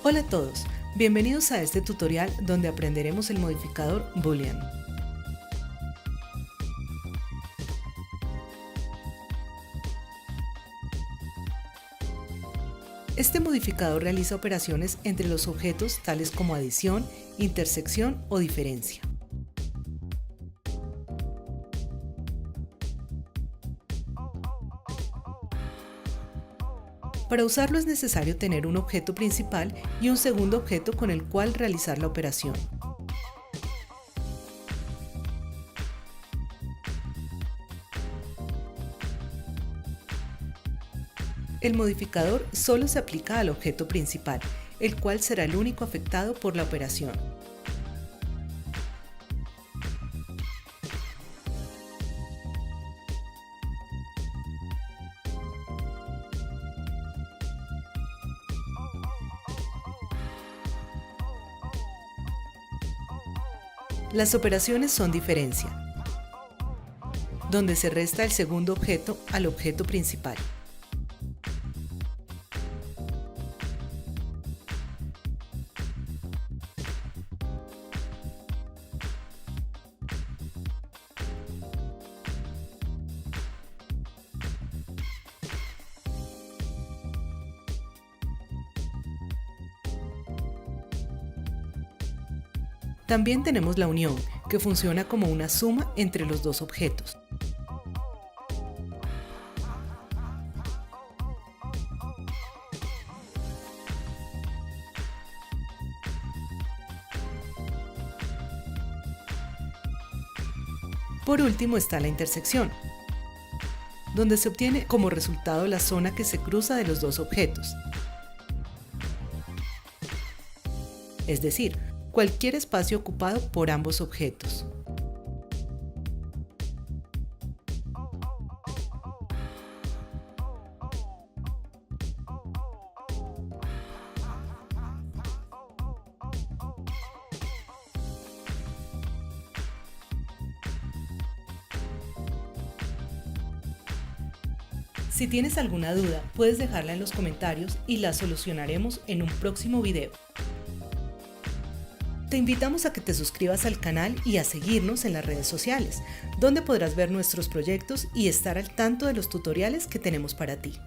Hola a todos, bienvenidos a este tutorial donde aprenderemos el modificador Boolean. Este modificador realiza operaciones entre los objetos tales como adición, intersección o diferencia. Para usarlo es necesario tener un objeto principal y un segundo objeto con el cual realizar la operación. El modificador solo se aplica al objeto principal, el cual será el único afectado por la operación. Las operaciones son diferencia, donde se resta el segundo objeto al objeto principal. También tenemos la unión, que funciona como una suma entre los dos objetos. Por último está la intersección, donde se obtiene como resultado la zona que se cruza de los dos objetos. Es decir, cualquier espacio ocupado por ambos objetos. Si tienes alguna duda, puedes dejarla en los comentarios y la solucionaremos en un próximo video. Te invitamos a que te suscribas al canal y a seguirnos en las redes sociales, donde podrás ver nuestros proyectos y estar al tanto de los tutoriales que tenemos para ti.